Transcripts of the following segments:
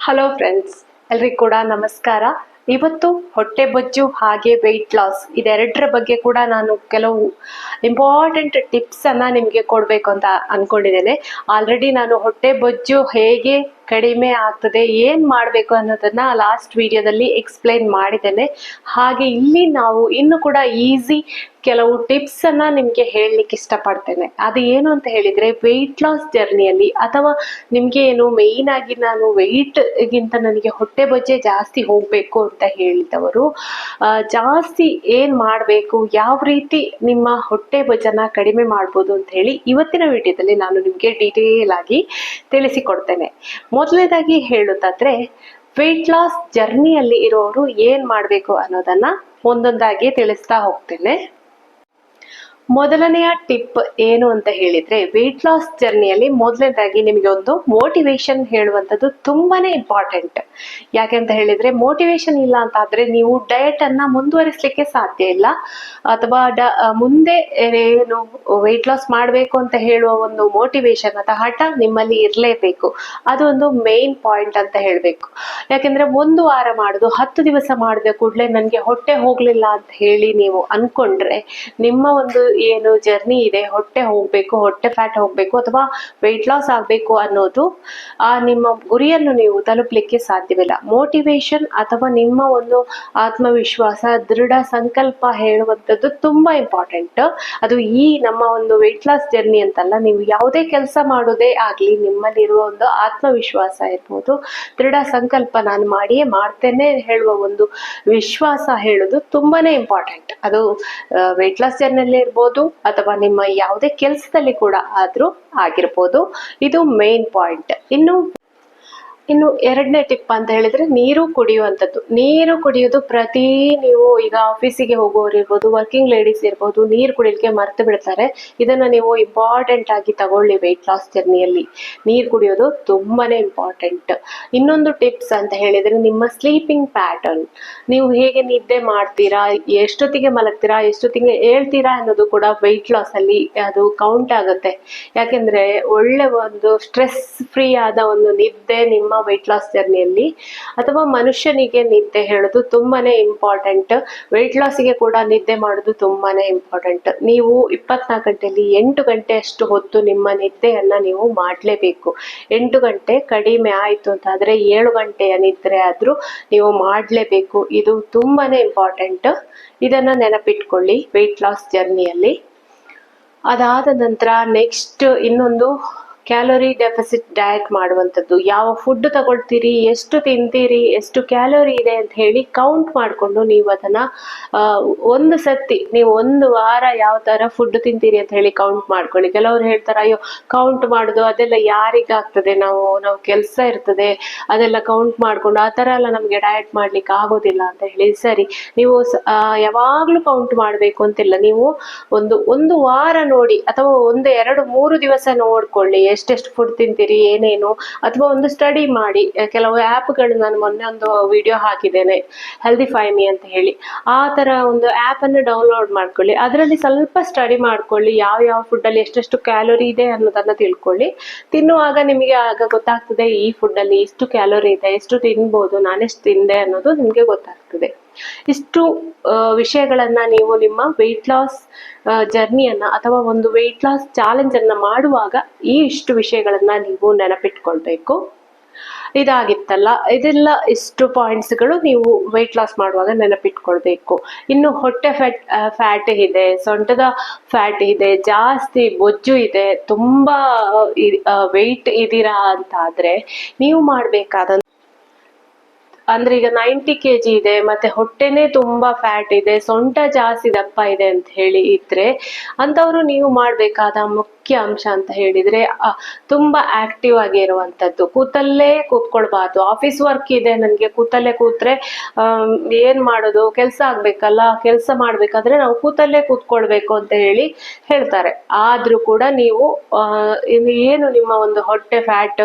Hello friends, ಎಲ್ರಿಗೂ ಕೂಡ ನಮಸ್ಕಾರ. ಇವತ್ತು ಹೊಟ್ಟೆ ಬೊಜ್ಜು ಹಾಗೆ ವೆಯ್ಟ್ ಲಾಸ್ ಇದೆರಡರ ಬಗ್ಗೆ ಕೂಡ ನಾನು ಕೆಲವು ಇಂಪಾರ್ಟೆಂಟ್ ಟಿಪ್ಸ್ ಅನ್ನ ನಿಮಗೆ ಕೊಡಬೇಕು ಅಂತ ಅನ್ಕೊಂಡಿದ್ದೇನೆ. ಆಲ್ರೆಡಿ ನಾನು ಹೊಟ್ಟೆ ಬೊಜ್ಜು ಹೇಗೆ ಕಡಿಮೆ ಆಗ್ತದೆ, ಏನ್ ಮಾಡಬೇಕು ಅನ್ನೋದನ್ನ ಲಾಸ್ಟ್ ವಿಡಿಯೋದಲ್ಲಿ ಎಕ್ಸ್ಪ್ಲೈನ್ ಮಾಡಿದ್ದೇನೆ. ಹಾಗೆ ಇಲ್ಲಿ ನಾವು ಇನ್ನು ಕೂಡ ಈಸಿ ಕೆಲವು ಟಿಪ್ಸ್ ಅನ್ನ ನಿಮ್ಗೆ ಹೇಳಲಿಕ್ಕೆ ಇಷ್ಟಪಡ್ತೇನೆ. ಅದು ಏನು ಅಂತ ಹೇಳಿದ್ರೆ, ವೆಯ್ಟ್ ಲಾಸ್ ಜರ್ನಿಯಲ್ಲಿ ಅಥವಾ ನಿಮ್ಗೆ ಏನು ಮೇಯ್ನ್ ಆಗಿ ನಾನು ವೆಯ್ಟ್ ಗಿಂತ ನನಗೆ ಹೊಟ್ಟೆ ಬೊಜ್ಜೆ ಜಾಸ್ತಿ ಹೋಗ್ಬೇಕು ಅಂತ ಹೇಳಿದವರು ಜಾಸ್ತಿ ಏನ್ ಮಾಡಬೇಕು, ಯಾವ ರೀತಿ ನಿಮ್ಮ ಹೊಟ್ಟೆ ಬೊಜ್ಜನ್ನ ಕಡಿಮೆ ಮಾಡ್ಬೋದು ಅಂತ ಹೇಳಿ ಇವತ್ತಿನ ವಿಡಿಯೋದಲ್ಲಿ ನಾನು ನಿಮ್ಗೆ ಡೀಟೇಲ್ ಆಗಿ ತಿಳಿಸಿಕೊಡ್ತೇನೆ. ಮೊದಲನೇದಾಗಿ ಹೇಳುತ್ತಾದ್ರೆ, ವೆಯ್ಟ್ ಲಾಸ್ ಜರ್ನಿಯಲ್ಲಿ ಇರೋರು ಏನ್ ಮಾಡ್ಬೇಕು ಅನ್ನೋದನ್ನ ಒಂದೊಂದಾಗಿ ತಿಳಿಸ್ತಾ ಹೋಗ್ತೇನೆ. ಮೊದಲನೆಯ ಟಿಪ್ ಏನು ಅಂತ ಹೇಳಿದ್ರೆ, ವೆಯ್ಟ್ ಲಾಸ್ ಜರ್ನಿಯಲ್ಲಿ ಮೊದಲನೇದಾಗಿ ನಿಮಗೆ ಒಂದು ಮೋಟಿವೇಶನ್ ಹೇಳುವಂಥದ್ದು ತುಂಬಾನೇ ಇಂಪಾರ್ಟೆಂಟ್. ಯಾಕೆ ಅಂತ ಹೇಳಿದ್ರೆ, ಮೋಟಿವೇಶನ್ ಇಲ್ಲ ಅಂತ ಆದ್ರೆ ನೀವು ಡಯಟ್ ಅನ್ನ ಮುಂದುವರಿಸಲಿಕ್ಕೆ ಸಾಧ್ಯ ಇಲ್ಲ. ಅಥವಾ ಮುಂದೆ ಏನು ವೆಯ್ಟ್ ಲಾಸ್ ಮಾಡಬೇಕು ಅಂತ ಹೇಳುವ ಒಂದು ಮೋಟಿವೇಶನ್ ಅಥವಾ ಹಠ ನಿಮ್ಮಲ್ಲಿ ಇರಲೇಬೇಕು. ಅದು ಒಂದು ಮೇನ್ ಪಾಯಿಂಟ್ ಅಂತ ಹೇಳಬೇಕು. ಯಾಕೆಂದ್ರೆ ಒಂದು ವಾರ ಮಾಡುದು, 10 ದಿವಸ ಮಾಡಿದ ಕೂಡಲೇ ನನಗೆ ಹೊಟ್ಟೆ ಹೋಗ್ಲಿಲ್ಲ ಅಂತ ಹೇಳಿ ನೀವು ಅನ್ಕೊಂಡ್ರೆ, ನಿಮ್ಮ ಒಂದು ಏನು ಜರ್ನಿ ಇದೆ, ಹೊಟ್ಟೆ ಹೋಗ್ಬೇಕು, ಹೊಟ್ಟೆ ಫ್ಯಾಟ್ ಹೋಗ್ಬೇಕು ಅಥವಾ ವೆಯ್ಟ್ ಲಾಸ್ ಆಗ್ಬೇಕು ಅನ್ನೋದು ನಿಮ್ಮ ಗುರಿಯನ್ನು ನೀವು ತಲುಪಲಿಕ್ಕೆ ಸಾಧ್ಯವಿಲ್ಲ. ಮೋಟಿವೇಶನ್ ಅಥವಾ ನಿಮ್ಮ ಒಂದು ಆತ್ಮವಿಶ್ವಾಸ, ದೃಢ ಸಂಕಲ್ಪ ಹೇಳುವಂಥದ್ದು ತುಂಬಾ ಇಂಪಾರ್ಟೆಂಟ್. ಅದು ಈ ನಮ್ಮ ಒಂದು ವೆಯ್ಟ್ ಲಾಸ್ ಜರ್ನಿ ಅಂತಲ್ಲ, ನೀವು ಯಾವುದೇ ಕೆಲಸ ಮಾಡೋದೇ ಆಗ್ಲಿ, ನಿಮ್ಮಲ್ಲಿರುವ ಒಂದು ಆತ್ಮವಿಶ್ವಾಸ ಇರ್ಬೋದು, ದೃಢ ಸಂಕಲ್ಪ ನಾನು ಮಾಡಿಯೇ ಮಾಡ್ತೇನೆ ಹೇಳುವ ಒಂದು ವಿಶ್ವಾಸ ಹೇಳುದು ತುಂಬಾನೇ ಇಂಪಾರ್ಟೆಂಟ್. ಅದು ವೆಯ್ಟ್ ಲಾಸ್ ಜರ್ನಿಯಲ್ಲಿ ಇರ್ಬೋದು ಅಥವಾ ನಿಮ್ಮ ಯಾವುದೇ ಕೆಲಸದಲ್ಲಿ ಕೂಡ ಆದ್ರೂ ಆಗಿರ್ಬೋದು. ಇದು ಮೇನ್ ಪಾಯಿಂಟ್. ಇನ್ನು ಎರಡನೇ ಟಿಪ್ ಅಂತ ಹೇಳಿದ್ರೆ, ನೀರು ಕುಡಿಯುವಂಥದ್ದು. ನೀರು ಕುಡಿಯೋದು ನೀವು ಈಗ ಆಫೀಸಿಗೆ ಹೋಗೋರು ಇರ್ಬೋದು, ವರ್ಕಿಂಗ್ ಲೇಡೀಸ್ ಇರ್ಬೋದು, ನೀರು ಕುಡಿಲಿಕ್ಕೆ ಮರ್ತು ಬಿಡ್ತಾರೆ. ಇದನ್ನ ನೀವು ಇಂಪಾರ್ಟೆಂಟ್ ಆಗಿ ತಗೊಳ್ಳಿ. ವೆಯ್ಟ್ ಲಾಸ್ ಜರ್ನಿಯಲ್ಲಿ ನೀರು ಕುಡಿಯೋದು ತುಂಬಾನೇ ಇಂಪಾರ್ಟೆಂಟ್. ಇನ್ನೊಂದು ಟಿಪ್ಸ್ ಅಂತ ಹೇಳಿದ್ರೆ, ನಿಮ್ಮ ಸ್ಲೀಪಿಂಗ್ ಪ್ಯಾಟರ್ನ್. ನೀವು ಹೇಗೆ ನಿದ್ದೆ ಮಾಡ್ತೀರಾ, ಎಷ್ಟೊತ್ತಿಗೆ ಮಲಗ್ತೀರಾ, ಎಷ್ಟೊತ್ತಿಗೆ ಹೇಳ್ತೀರಾ ಅನ್ನೋದು ಕೂಡ ವೆಯ್ಟ್ ಲಾಸ್ ಅಲ್ಲಿ ಅದು ಕೌಂಟ್ ಆಗುತ್ತೆ. ಯಾಕೆಂದ್ರೆ ಒಳ್ಳೆ ಒಂದು ಸ್ಟ್ರೆಸ್ ಫ್ರೀ ಆದ ಒಂದು ನಿದ್ದೆ ನಿಮ್ಮ ವೆಯ್ಟ್ ಲಾಸ್ ಜರ್ನಿಯಲ್ಲಿ, ಅಥವಾ ಮನುಷ್ಯನಿಗೆ ನಿದ್ದೆ ಹೇಳೋದು ತುಂಬಾನೇ ಇಂಪಾರ್ಟೆಂಟ್. ವೆಯ್ಟ್ ಲಾಸ್ಗೆ ಕೂಡ ನಿದ್ದೆ ಮಾಡೋದು ತುಂಬಾನೇ ಇಂಪಾರ್ಟೆಂಟ್. ನೀವು 24 ಗಂಟೆಯಲ್ಲಿ 8 ಗಂಟೆ ಅಷ್ಟು ಹೊತ್ತು ನಿಮ್ಮ ನಿದ್ದೆಯನ್ನ ನೀವು ಮಾಡಲೇಬೇಕು. 8 ಗಂಟೆ ಕಡಿಮೆ ಆಯ್ತು ಅಂತ ಆದ್ರೆ 7 ಗಂಟೆಯ ನಿದ್ರೆ ಆದ್ರೂ ನೀವು ಮಾಡಲೇಬೇಕು. ಇದು ತುಂಬಾನೇ ಇಂಪಾರ್ಟೆಂಟ್. ಇದನ್ನ ನೆನಪಿಟ್ಕೊಳ್ಳಿ ವೆಯ್ಟ್ ಲಾಸ್ ಜರ್ನಿಯಲ್ಲಿ. ಅದಾದ ನಂತರ ನೆಕ್ಸ್ಟ್ ಇನ್ನೊಂದು ಕ್ಯಾಲೋರಿ ಡೆಫಿಸಿಟ್ ಡಯಟ್ ಮಾಡುವಂಥದ್ದು. ಯಾವ ಫುಡ್ ತಗೊಳ್ತೀರಿ, ಎಷ್ಟು ತಿಂತೀರಿ, ಎಷ್ಟು ಕ್ಯಾಲೋರಿ ಇದೆ ಅಂತ ಹೇಳಿ ಕೌಂಟ್ ಮಾಡಿಕೊಂಡು ನೀವು ಅದನ್ನ ಒಂದು ಸತಿ ನೀವು ಒಂದು ವಾರ ಯಾವ ತರ ಫುಡ್ ತಿಂತೀರಿ ಅಂತ ಹೇಳಿ ಕೌಂಟ್ ಮಾಡ್ಕೊಳ್ಳಿ. ಕೆಲವರು ಹೇಳ್ತಾರೆ, ಅಯ್ಯೋ ಕೌಂಟ್ ಮಾಡುದು ಅದೆಲ್ಲ ಯಾರಿಗಾಗ್ತದೆ, ನಾವು ಕೆಲಸ ಇರ್ತದೆ, ಅದೆಲ್ಲ ಕೌಂಟ್ ಮಾಡ್ಕೊಂಡು ಆ ತರ ಎಲ್ಲ ನಮ್ಗೆ ಡಯಟ್ ಮಾಡ್ಲಿಕ್ಕೆ ಆಗೋದಿಲ್ಲ ಅಂತ ಹೇಳಿ. ಸರಿ, ನೀವು ಯಾವಾಗ್ಲೂ ಕೌಂಟ್ ಮಾಡ್ಬೇಕು ಅಂತಿಲ್ಲ. ನೀವು ಒಂದು ವಾರ ನೋಡಿ, ಅಥವಾ 1, 2, 3 ದಿವಸ ನೋಡ್ಕೊಳ್ಳಿ ಎಷ್ಟೆಷ್ಟು ಫುಡ್ ತಿಂತೀರಿ, ಏನೇನು. ಅಥವಾ ಒಂದು ಸ್ಟಡಿ ಮಾಡಿ. ಕೆಲವು ಆ್ಯಪ್ಗಳು ನಾನು ಮೊನ್ನೆ ಒಂದು ವಿಡಿಯೋ ಹಾಕಿದ್ದೇನೆ, ಹೆಲ್ದಿಫೈ ಮೀ ಅಂತ ಹೇಳಿ. ಆ ತರ ಒಂದು ಆ್ಯಪ್ ಅನ್ನು ಡೌನ್ಲೋಡ್ ಮಾಡ್ಕೊಳ್ಳಿ. ಅದರಲ್ಲಿ ಸ್ವಲ್ಪ ಸ್ಟಡಿ ಮಾಡ್ಕೊಳ್ಳಿ, ಯಾವ ಫುಡ್ ಅಲ್ಲಿ ಎಷ್ಟೆಷ್ಟು ಕ್ಯಾಲೋರಿ ಇದೆ ಅನ್ನೋದನ್ನ ತಿಳ್ಕೊಳ್ಳಿ. ತಿನ್ನುವಾಗ ನಿಮಗೆ ಆಗ ಗೊತ್ತಾಗ್ತದೆ, ಈ ಫುಡ್ ಅಲ್ಲಿ ಇಷ್ಟು ಕ್ಯಾಲೋರಿ ಇದೆ, ಎಷ್ಟು ತಿನ್ಬೋದು, ನಾನೆಷ್ಟು ತಿಂದೆ ಅನ್ನೋದು ನಿಮ್ಗೆ ಗೊತ್ತಾಗ್ತದೆ. ಇಷ್ಟು ವಿಷಯಗಳನ್ನ ನೀವು ನಿಮ್ಮ ವೆಯ್ಟ್ ಲಾಸ್ ಜರ್ನಿಯನ್ನ ಅಥವಾ ಒಂದು ವೆಯ್ಟ್ ಲಾಸ್ ಚಾಲೆಂಜ್ ಅನ್ನ ಮಾಡುವಾಗ ಇಷ್ಟು ವಿಷಯಗಳನ್ನ ನೀವು ನೆನಪಿಟ್ಕೊಳ್ಬೇಕು. ಇದಾಗಿತ್ತಲ್ಲ, ಇದೆಲ್ಲ ಇಷ್ಟು ಪಾಯಿಂಟ್ಸ್ಗಳು ನೀವು ವೆಯ್ಟ್ ಲಾಸ್ ಮಾಡುವಾಗ ನೆನಪಿಟ್ಕೊಳ್ಬೇಕು. ಇನ್ನು ಹೊಟ್ಟೆ ಫ್ಯಾಟ್ ಇದೆ, ಸೊಂಟದ ಫ್ಯಾಟ್ ಇದೆ, ಜಾಸ್ತಿ ಬೊಜ್ಜು ಇದೆ, ತುಂಬಾ ವೆಯ್ಟ್ ಇದೀರಾ ಅಂತ ಆದ್ರೆ ನೀವು ಮಾಡ್ಬೇಕಾದ ಅಂದ್ರೆ, ಈಗ 90 kg ಇದೆ, ಮತ್ತೆ ಹೊಟ್ಟೆನೆ ತುಂಬಾ ಫ್ಯಾಟ್ ಇದೆ, ಸೊಂಟ ಜಾಸ್ತಿ ದಪ್ಪ ಇದೆ ಅಂತ ಹೇಳಿ ಇದ್ರೆ, ಅಂತವ್ರು ನೀವು ಮಾಡ್ಬೇಕಾದ ಮುಖ್ಯ ಅಂಶ ಅಂತ ಹೇಳಿದ್ರೆ, ತುಂಬಾ ಆಕ್ಟಿವ್ ಆಗಿ ಇರುವಂತದ್ದು. ಕೂತಲ್ಲೇ ಕೂತ್ಕೊಳ್ಬಾರ್ದು. ಆಫೀಸ್ ವರ್ಕ್ ಇದೆ ನನ್ಗೆ, ಕೂತಲ್ಲೇ ಕೂತ್ರೆ ಏನ್ ಮಾಡೋದು, ಕೆಲಸ ಆಗ್ಬೇಕಲ್ಲ, ಕೆಲಸ ಮಾಡ್ಬೇಕಾದ್ರೆ ನಾವು ಕೂತಲ್ಲೇ ಕೂತ್ಕೊಳ್ಬೇಕು ಅಂತ ಹೇಳಿ ಹೇಳ್ತಾರೆ. ಆದ್ರೂ ಕೂಡ ನೀವು ಏನು ನಿಮ್ಮ ಒಂದು ಹೊಟ್ಟೆ ಫ್ಯಾಟ್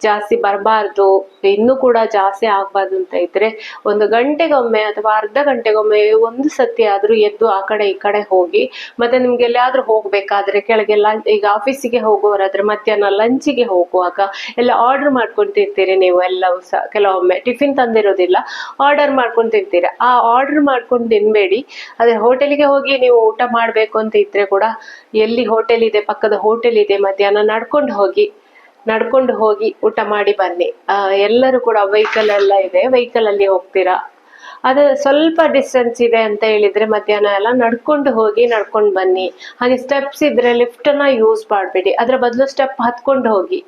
ಜಾಸ್ತಿ ಬರಬಾರ್ದು, ಇನ್ನೂ ಕೂಡ ಜಾಸ್ತಿ ಆಗ್ಬಾರ್ದು ಅಂತ ಇದ್ರೆ, 1 ಗಂಟೆಗೊಮ್ಮೆ ಅಥವಾ ಅರ್ಧ ಗಂಟೆಗೊಮ್ಮೆ ಒಂದು ಸತಿ ಆದ್ರೂ ಎದ್ದು ಆ ಕಡೆ ಈ ಕಡೆ ಹೋಗಿ. ಮತ್ತೆ ನಿಮ್ಗೆ ಎಲ್ಲಾದ್ರೂ ಹೋಗ್ಬೇಕಾದ್ರೆ ಕೆಳಗೆಲ್ಲ, ಈಗ ಆಫೀಸಿಗೆ ಹೋಗುವವರಾದ್ರೆ ಮಧ್ಯಾಹ್ನ ಲಂಚಿಗೆ ಹೋಗುವಾಗ ಎಲ್ಲ ಆರ್ಡರ್ ಮಾಡ್ಕೊಂಡು ತಿಂತೀರಿ ನೀವು ಎಲ್ಲವೂ ಸಹ. ಕೆಲವೊಮ್ಮೆ ಟಿಫಿನ್ ತಂದಿರೋದಿಲ್ಲ, ಆರ್ಡರ್ ಮಾಡ್ಕೊಂಡು ತಿಂತೀರಾ. ಆ ಆರ್ಡರ್ ಮಾಡ್ಕೊಂಡು ತಿನ್ಬೇಡಿ. ಅದೇ ಹೋಟೆಲಿಗೆ ಹೋಗಿ ನೀವು ಊಟ ಮಾಡ್ಬೇಕು ಅಂತ ಇದ್ರೆ ಕೂಡ ಎಲ್ಲಿ ಹೋಟೆಲ್ ಇದೆ, ಪಕ್ಕದ ಹೋಟೆಲ್ ಇದೆ, ಮಧ್ಯಾಹ್ನ ನಡ್ಕೊಂಡು ಹೋಗಿ ಊಟ ಮಾಡಿ ಬನ್ನಿ. ಎಲ್ಲರೂ ಕೂಡ ವೆಹಿಕಲ್ ಎಲ್ಲ ಇದೆ, ವೆಹಿಕಲ್ ಅಲ್ಲಿ ಹೋಗ್ತೀರಾ, ಅದು ಸ್ವಲ್ಪ ಡಿಸ್ಟೆನ್ಸ್ ಇದೆ ಅಂತ ಹೇಳಿದ್ರೆ ಮಧ್ಯಾಹ್ನ ಎಲ್ಲ ನಡ್ಕೊಂಡು ಹೋಗಿ ನಡ್ಕೊಂಡು ಬನ್ನಿ. ಹಾಗೆ ಸ್ಟೆಪ್ಸ್ ಇದ್ರೆ ಲಿಫ್ಟ್ ಅನ್ನ ಯೂಸ್ ಮಾಡಬೇಡಿ, ಅದರ ಬದಲು ಸ್ಟೆಪ್ ಹತ್ಕೊಂಡು ಹೋಗಿ.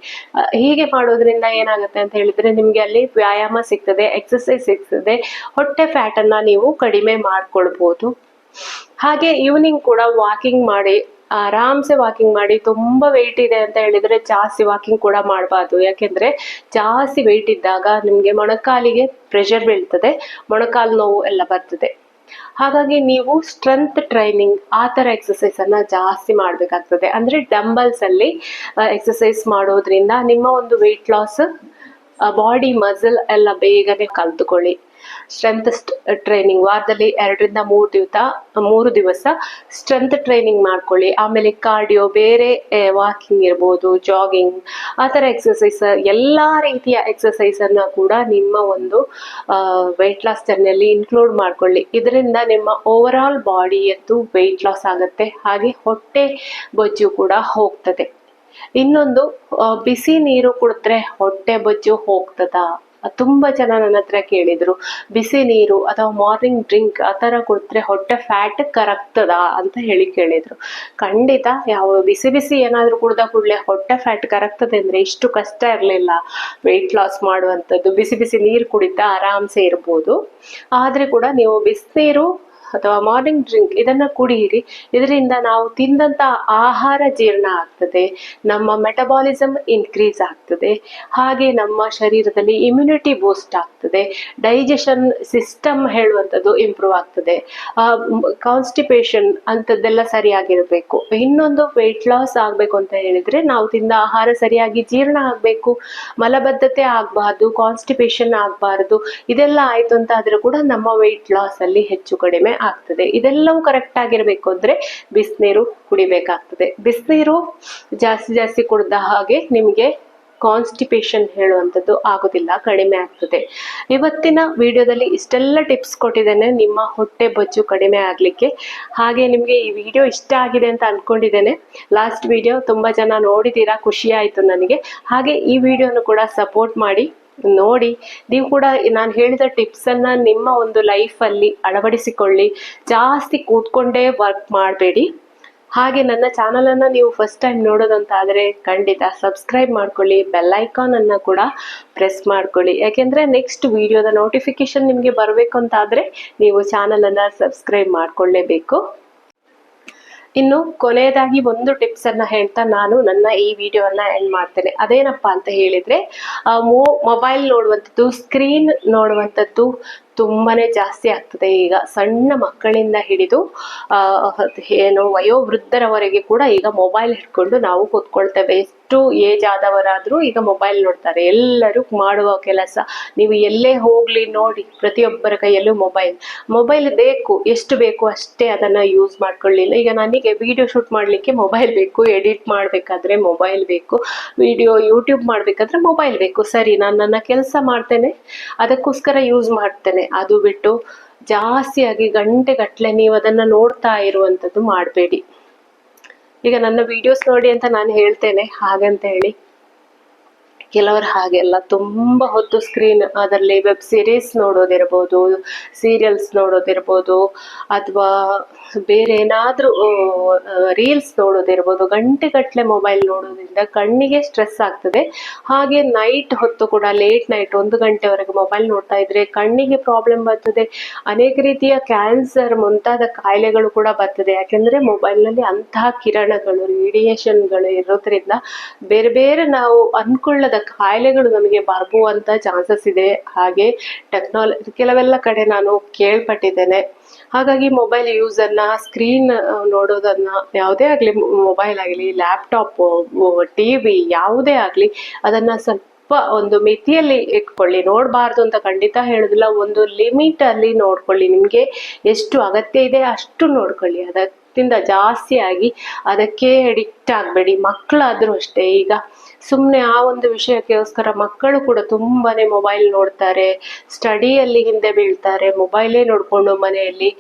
ಹೀಗೆ ಮಾಡೋದ್ರಿಂದ ಏನಾಗುತ್ತೆ ಅಂತ ಹೇಳಿದ್ರೆ ನಿಮ್ಗೆ ಅಲ್ಲಿ ವ್ಯಾಯಾಮ ಸಿಗ್ತದೆ, ಎಕ್ಸರ್ಸೈಸ್ ಸಿಗ್ತದೆ, ಹೊಟ್ಟೆ ಫ್ಯಾಟ್ ಅನ್ನ ನೀವು ಕಡಿಮೆ ಮಾಡ್ಕೊಳ್ಬಹುದು. ಹಾಗೆ ಈವ್ನಿಂಗ್ ಕೂಡ ವಾಕಿಂಗ್ ಮಾಡಿ, ಆರಾಮ್ಸೆ ವಾಕಿಂಗ್ ಮಾಡಿ. ತುಂಬಾ ವೆಯ್ಟ್ ಇದೆ ಅಂತ ಹೇಳಿದ್ರೆ ಜಾಸ್ತಿ ವಾಕಿಂಗ್ ಕೂಡ ಮಾಡಬಾರ್ದು. ಯಾಕೆಂದ್ರೆ ಜಾಸ್ತಿ ವೆಯ್ಟ್ ಇದ್ದಾಗ ನಿಮ್ಗೆ ಮೊಣಕಾಲಿಗೆ ಪ್ರೆಷರ್ ಬೀಳ್ತದೆ, ಮೊಣಕಾಲು ನೋವು ಎಲ್ಲ ಬರ್ತದೆ. ಹಾಗಾಗಿ ನೀವು ಸ್ಟ್ರೆಂತ್ ಟ್ರೈನಿಂಗ್ ಆ ತರ ಎಕ್ಸರ್ಸೈಸ್ ಅನ್ನ ಜಾಸ್ತಿ ಮಾಡ್ಬೇಕಾಗ್ತದೆ. ಅಂದ್ರೆ ಡಂಬಲ್ಸ್ ಅಲ್ಲಿ ಎಕ್ಸರ್ಸೈಸ್ ಮಾಡೋದ್ರಿಂದ ನಿಮ್ಮ ಒಂದು ವೆಯ್ಟ್ ಲಾಸ್, ಬಾಡಿ ಮಸಲ್ ಎಲ್ಲ ಬೇಗನೆ ಕಲ್ತುಕೊಳ್ಳಿ. ಸ್ಟ್ರೆಂತ್ ಟ್ರೈನಿಂಗ್ ವಾರದಲ್ಲಿ 2 ರಿಂದ 3 ದಿವಸ ಸ್ಟ್ರೆಂತ್ ಟ್ರೈನಿಂಗ್ ಮಾಡ್ಕೊಳ್ಳಿ. ಆಮೇಲೆ ಕಾರ್ಡಿಯೋ, ಬೇರೆ ವಾಕಿಂಗ್ ಇರ್ಬೋದು, ಜಾಗಿಂಗ್, ಆ ತರ ಎಕ್ಸರ್ಸೈಸ್, ಎಲ್ಲಾ ರೀತಿಯ ಎಕ್ಸರ್ಸೈಸ್ ಅನ್ನ ಕೂಡ ನಿಮ್ಮ ಒಂದು ವೆಯ್ಟ್ ಲಾಸ್ ಜರ್ನಿಯಲ್ಲಿ ಇನ್ಕ್ಲೂಡ್ ಮಾಡ್ಕೊಳ್ಳಿ. ಇದರಿಂದ ನಿಮ್ಮ ಓವರ್ ಆಲ್ ಬಾಡಿಯದ್ದು ವೆಯ್ಟ್ ಲಾಸ್ ಆಗುತ್ತೆ, ಹಾಗೆ ಹೊಟ್ಟೆ ಬೊಜ್ಜು ಕೂಡ ಹೋಗ್ತದೆ. ಇನ್ನೊಂದು, ಬಿಸಿ ನೀರು ಕುಡಿದ್ರೆ ಹೊಟ್ಟೆ ಬೊಜ್ಜು ಹೋಗ್ತದಾ? ತುಂಬಾ ಜನ ನನ್ನ ಹತ್ರ ಕೇಳಿದ್ರು, ಬಿಸಿ ನೀರು ಅಥವಾ ಮಾರ್ನಿಂಗ್ ಡ್ರಿಂಕ್ ಆ ತರ ಕುಡಿದ್ರೆ ಹೊಟ್ಟೆ ಫ್ಯಾಟ್ ಕರಗ್ತದಾ ಅಂತ ಹೇಳಿ ಕೇಳಿದ್ರು. ಖಂಡಿತ, ಯಾವ ಬಿಸಿ ಏನಾದ್ರೂ ಕುಡ್ದ ಕೂಡಲೇ ಹೊಟ್ಟೆ ಫ್ಯಾಟ್ ಕರಗ್ತದೆ ಅಂದ್ರೆ ಇಷ್ಟು ಕಷ್ಟ ಇರ್ಲಿಲ್ಲ ವೆಯ್ಟ್ ಲಾಸ್ ಮಾಡುವಂಥದ್ದು. ಬಿಸಿ ನೀರು ಕುಡಿತಾ ಆರಾಮ್ಸೆ ಇರ್ಬೋದು. ಆದ್ರೆ ಕೂಡ ನೀವು ಬಿಸಿನೀರು ಅಥವಾ ಮಾರ್ನಿಂಗ್ ಡ್ರಿಂಕ್ ಇದನ್ನ ಕುಡಿಯಿರಿ. ಇದರಿಂದ ನಾವು ತಿಂದಂತ ಆಹಾರ ಜೀರ್ಣ ಆಗ್ತದೆ, ನಮ್ಮ ಮೆಟಬಾಲಿಸಮ್ ಇನ್ಕ್ರೀಸ್ ಆಗ್ತದೆ, ಹಾಗೆ ನಮ್ಮ ಶರೀರದಲ್ಲಿ ಇಮ್ಯುನಿಟಿ ಬೂಸ್ಟ್ ಆಗ್ತದೆ, ಡೈಜೆಷನ್ ಸಿಸ್ಟಮ್ ಹೇಳುವಂಥದ್ದು ಇಂಪ್ರೂವ್ ಆಗ್ತದೆ, ಕಾನ್ಸ್ಟಿಪೇಷನ್ ಅಂತದ್ದೆಲ್ಲ ಸರಿಯಾಗಿರ್ಬೇಕು. ಇನ್ನೊಂದು, ವೆಯ್ಟ್ ಲಾಸ್ ಆಗ್ಬೇಕು ಅಂತ ಹೇಳಿದ್ರೆ ನಾವು ತಿಂದ ಆಹಾರ ಸರಿಯಾಗಿ ಜೀರ್ಣ ಆಗ್ಬೇಕು, ಮಲಬದ್ಧತೆ ಆಗ್ಬಾರ್ದು, ಕಾನ್ಸ್ಟಿಪೇಷನ್ ಆಗ್ಬಾರ್ದು. ಇದೆಲ್ಲ ಆಯ್ತು ಅಂತ ಆದ್ರೆ ಕೂಡ ನಮ್ಮ ವೆಯ್ಟ್ ಲಾಸ್ ಅಲ್ಲಿ ಹೆಚ್ಚು ಕಡಿಮೆ ಆಗ್ತದೆ. ಇದೆಲ್ಲವೂ ಕರೆಕ್ಟ್ ಆಗಿರ್ಬೇಕು ಅಂದ್ರೆ ಬಿಸಿನೀರು ಕುಡಿಬೇಕಾಗ್ತದೆ. ಬಿಸಿನೀರು ಜಾಸ್ತಿ ಕುಡ್ದ ಹಾಗೆ ನಿಮಗೆ ಕಾನ್ಸ್ಟಿಪೇಷನ್ ಹೇಳುವಂಥದ್ದು ಆಗೋದಿಲ್ಲ, ಕಡಿಮೆ ಆಗ್ತದೆ. ಇವತ್ತಿನ ವಿಡಿಯೋದಲ್ಲಿ ಇಷ್ಟೆಲ್ಲ ಟಿಪ್ಸ್ ಕೊಟ್ಟಿದ್ದೇನೆ ನಿಮ್ಮ ಹೊಟ್ಟೆ ಬೊಜ್ಜು ಕಡಿಮೆ ಆಗ್ಲಿಕ್ಕೆ. ಹಾಗೆ ನಿಮ್ಗೆ ಈ ವಿಡಿಯೋ ಇಷ್ಟ ಆಗಿದೆ ಅಂತ ಅನ್ಕೊಂಡಿದ್ದೇನೆ. ಲಾಸ್ಟ್ ವಿಡಿಯೋ ತುಂಬಾ ಜನ ನೋಡಿದೀರಾ, ಖುಷಿ ಆಯ್ತು ನನಗೆ. ಹಾಗೆ ಈ ವಿಡಿಯೋನು ಕೂಡ ಸಪೋರ್ಟ್ ಮಾಡಿ ನೋಡಿ. ನೀವು ಕೂಡ ನಾನು ಹೇಳಿದ ಟಿಪ್ಸ್ ಅನ್ನ ನಿಮ್ಮ ಒಂದು ಲೈಫ್ ಅಲ್ಲಿ ಅಳವಡಿಸಿಕೊಳ್ಳಿ. ಜಾಸ್ತಿ ಕೂತ್ಕೊಂಡೇ ವರ್ಕ್ ಮಾಡಬೇಡಿ. ಹಾಗೆ ನನ್ನ ಚಾನಲ್ ಅನ್ನ ನೀವು ಫಸ್ಟ್ ಟೈಮ್ ನೋಡೋದಂತಾದ್ರೆ ಖಂಡಿತ ಸಬ್ಸ್ಕ್ರೈಬ್ ಮಾಡ್ಕೊಳ್ಳಿ, ಬೆಲ್ ಐಕಾನ್ ಅನ್ನ ಕೂಡ ಪ್ರೆಸ್ ಮಾಡ್ಕೊಳ್ಳಿ. ಯಾಕೆಂದ್ರೆ ನೆಕ್ಸ್ಟ್ ವಿಡಿಯೋದ ನೋಟಿಫಿಕೇಶನ್ ನಿಮ್ಗೆ ಬರಬೇಕು ಅಂತ ಆದ್ರೆ ನೀವು ಚಾನಲ್ ಅನ್ನ ಸಬ್ಸ್ಕ್ರೈಬ್ ಮಾಡ್ಕೊಳ್ಳೇಬೇಕು. ಇನ್ನು ಕೊನೆಯದಾಗಿ ಒಂದು ಟಿಪ್ಸ್ ಅನ್ನ ಹೇಳ್ತಾ ನಾನು ನನ್ನ ಈ ವಿಡಿಯೋವನ್ನ ಎಂಡ್ ಮಾಡ್ತೇನೆ. ಅದೇನಪ್ಪಾ ಅಂತ ಹೇಳಿದ್ರೆ, ಮೊಬೈಲ್ ನೋಡುವಂಥದ್ದು, ಸ್ಕ್ರೀನ್ ನೋಡುವಂಥದ್ದು ತುಂಬಾನೇ ಜಾಸ್ತಿ ಆಗ್ತದೆ ಈಗ. ಸಣ್ಣ ಮಕ್ಕಳಿಂದ ಹಿಡಿದು ಏನು ವಯೋವೃದ್ಧರವರೆಗೆ ಕೂಡ ಈಗ ಮೊಬೈಲ್ ಹಿಡ್ಕೊಂಡು ನಾವು ಕೂತ್ಕೊಳ್ತೇವೆ. ಎಷ್ಟು ಏಜ್ ಆದವರಾದ್ರೂ ಈಗ ಮೊಬೈಲ್ ನೋಡ್ತಾರೆ. ಎಲ್ಲರೂ ಮಾಡುವ ಕೆಲಸ, ನೀವು ಎಲ್ಲೇ ಹೋಗ್ಲಿ ನೋಡಿ ಪ್ರತಿಯೊಬ್ಬರ ಕೈಯಲ್ಲೂ ಮೊಬೈಲ್ ಬೇಕು. ಎಷ್ಟು ಬೇಕು ಅಷ್ಟೇ ಅದನ್ನ ಯೂಸ್ ಮಾಡ್ಕೊಳ್ಳಿಲ್ಲ. ಈಗ ನನಗೆ ವಿಡಿಯೋ ಶೂಟ್ ಮಾಡ್ಲಿಕ್ಕೆ ಮೊಬೈಲ್ ಬೇಕು, ಎಡಿಟ್ ಮಾಡ್ಬೇಕಾದ್ರೆ ಮೊಬೈಲ್ ಬೇಕು, ಯೂಟ್ಯೂಬ್ ಮಾಡ್ಬೇಕಾದ್ರೆ ಮೊಬೈಲ್ ಬೇಕು. ಸರಿ, ನಾನು ನನ್ನ ಕೆಲಸ ಮಾಡ್ತೇನೆ, ಅದಕ್ಕೋಸ್ಕರ ಯೂಸ್ ಮಾಡ್ತೇನೆ. ಅದು ಬಿಟ್ಟು ಜಾಸ್ತಿಯಾಗಿ ಗಂಟೆಗಟ್ಲೆ ನೀವು ಅದನ್ನ ನೋಡ್ತಾ ಇರುವಂತದ್ದು ಮಾಡಬೇಡಿ. ಈಗ ನನ್ನ ವಿಡಿಯೋಸ್ ನೋಡಿ ಅಂತ ನಾನು ಹೇಳ್ತೇನೆ ಹಾಗಂತ ಹೇಳಿ ಕೆಲವರು ಹಾಗೆಲ್ಲ ತುಂಬಾ ಹೊತ್ತು ಸ್ಕ್ರೀನ್, ಅದರಲ್ಲಿ ವೆಬ್ ಸೀರೀಸ್ ನೋಡೋದಿರ್ಬೋದು, ಸೀರಿಯಲ್ಸ್ ನೋಡೋದಿರ್ಬೋದು, ಅಥವಾ ಬೇರೆ ಏನಾದ್ರೂ ರೀಲ್ಸ್ ನೋಡೋದಿರ್ಬೋದು, ಗಂಟೆಗಟ್ಲೆ ಮೊಬೈಲ್ ನೋಡೋದ್ರಿಂದ ಕಣ್ಣಿಗೆ ಸ್ಟ್ರೆಸ್ ಆಗ್ತದೆ. ಹಾಗೆ ನೈಟ್ ಹೊತ್ತು ಕೂಡ ಲೇಟ್ ನೈಟ್ 1 ಗಂಟೆವರೆಗೆ ಮೊಬೈಲ್ ನೋಡ್ತಾ ಇದ್ರೆ ಕಣ್ಣಿಗೆ ಪ್ರಾಬ್ಲಮ್ ಬರ್ತದೆ. ಅನೇಕ ರೀತಿಯ ಕ್ಯಾನ್ಸರ್ ಮುಂತಾದ ಕಾಯಿಲೆಗಳು ಕೂಡ ಬರ್ತದೆ. ಯಾಕೆಂದ್ರೆ ಮೊಬೈಲ್ ನಲ್ಲಿ ಅಂತಹ ಕಿರಣಗಳು, ರೇಡಿಯೇಷನ್ಗಳು ಇರೋದ್ರಿಂದ ಬೇರೆ ಬೇರೆ ನಾವು ಅನ್ಕೊಳ್ಳದ ಕಾಯಿಲೆಗಳು ನಮಗೆ ಬರುವಂತ ಚಾನ್ಸಸ್ ಇದೆ. ಹಾಗೆ ಕೆಲವೆಲ್ಲ ಕಡೆ ನಾನು ಕೇಳ್ಪಟ್ಟಿದ್ದೇನೆ. ಹಾಗಾಗಿ ಮೊಬೈಲ್ ಯೂಸ್ ಅನ್ನ, ಸ್ಕ್ರೀನ್ ನೋಡೋದನ್ನ, ಯಾವುದೇ ಆಗ್ಲಿ, ಮೊಬೈಲ್ ಆಗಲಿ, ಲ್ಯಾಪ್ಟಾಪ್, ಟಿವಿ ಯಾವುದೇ ಆಗ್ಲಿ, ಅದನ್ನ ಸ್ವಲ್ಪ ಒಂದು ಮಿತಿಯಲ್ಲಿ ಇಟ್ಕೊಳ್ಳಿ. ನೋಡಬಾರ್ದು ಅಂತ ಖಂಡಿತ ಹೇಳುದಿಲ್ಲ, ಒಂದು ಲಿಮಿಟ್ ಅಲ್ಲಿ ನೋಡ್ಕೊಳ್ಳಿ. ನಿಮ್ಗೆ ಎಷ್ಟು ಅಗತ್ಯ ಇದೆ ಅಷ್ಟು ನೋಡ್ಕೊಳ್ಳಿ. ಹೊತ್ತಿಂದ ಜಾಸ್ತಿ ಆಗಿ ಅದಕ್ಕೆ ಅಡಿಕ್ಟ್ ಆಗಬೇಡಿ. ಮಕ್ಕಳಾದರೂ ಅಷ್ಟೇ, ಈಗ ಸುಮ್ಮನೆ ಆ ಒಂದು ವಿಷಯಕ್ಕೋಸ್ಕರ ಮಕ್ಕಳು ಕೂಡ ತುಂಬಾನೇ ಮೊಬೈಲ್ ನೋಡ್ತಾರೆ, ಸ್ಟಡಿಯಲ್ಲಿ ಹಿಂದೆ ಬೀಳ್ತಾರೆ, ಮೊಬೈಲೇ ನೋಡ್ಕೊಂಡು ಮನೆಯಲ್ಲಿ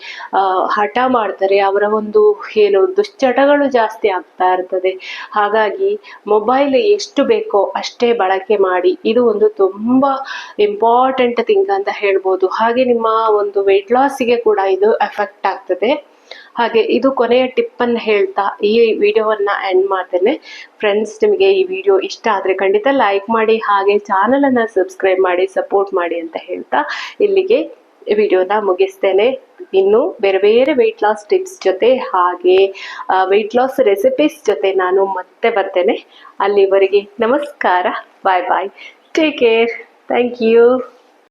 ಹಠ ಮಾಡ್ತಾರೆ, ಅವರ ಒಂದು ಏನು ದುಶ್ಚಟಗಳು ಜಾಸ್ತಿ ಆಗ್ತಾ ಇರ್ತದೆ. ಹಾಗಾಗಿ ಮೊಬೈಲ್ ಎಷ್ಟು ಬೇಕೋ ಅಷ್ಟೇ ಬಳಕೆ ಮಾಡಿ, ಇದು ಒಂದು ತುಂಬಾ ಇಂಪಾರ್ಟೆಂಟ್ ಥಿಂಗ್ ಅಂತ ಹೇಳ್ಬೋದು. ಹಾಗೆ ನಿಮ್ಮ ಒಂದು ವೆಯ್ಟ್ ಲಾಸ್ಗೆ ಕೂಡ ಇದು ಎಫೆಕ್ಟ್ ಆಗ್ತದೆ. ಹಾಗೆ ಇದು ಕೊನೆಯ ಟಿಪ್ ಅನ್ನು ಹೇಳ್ತಾ ಈ ವಿಡಿಯೋವನ್ನ ಎಂಡ್ ಮಾಡ್ತೇನೆ. ಫ್ರೆಂಡ್ಸ್, ನಿಮಗೆ ಈ ವಿಡಿಯೋ ಇಷ್ಟ ಆದ್ರೆ ಖಂಡಿತ ಲೈಕ್ ಮಾಡಿ, ಹಾಗೆ ಚಾನಲ್ ಅನ್ನ ಸಬ್ಸ್ಕ್ರೈಬ್ ಮಾಡಿ, ಸಪೋರ್ಟ್ ಮಾಡಿ ಅಂತ ಹೇಳ್ತಾ ಇಲ್ಲಿಗೆ ವಿಡಿಯೋನ ಮುಗಿಸ್ತೇನೆ. ಇನ್ನು ಬೇರೆ ಬೇರೆ ವೆಯ್ಟ್ ಲಾಸ್ ಟಿಪ್ಸ್ ಜೊತೆ ಹಾಗೆ ವೆಯ್ಟ್ ಲಾಸ್ ರೆಸಿಪೀಸ್ ಜೊತೆ ನಾನು ಮತ್ತೆ ಬರ್ತೇನೆ. ಅಲ್ಲಿವರೆಗೆ ನಮಸ್ಕಾರ, ಬಾಯ್ ಬಾಯ್, ಟೇಕ್ ಕೇರ್, ಥ್ಯಾಂಕ್ ಯು.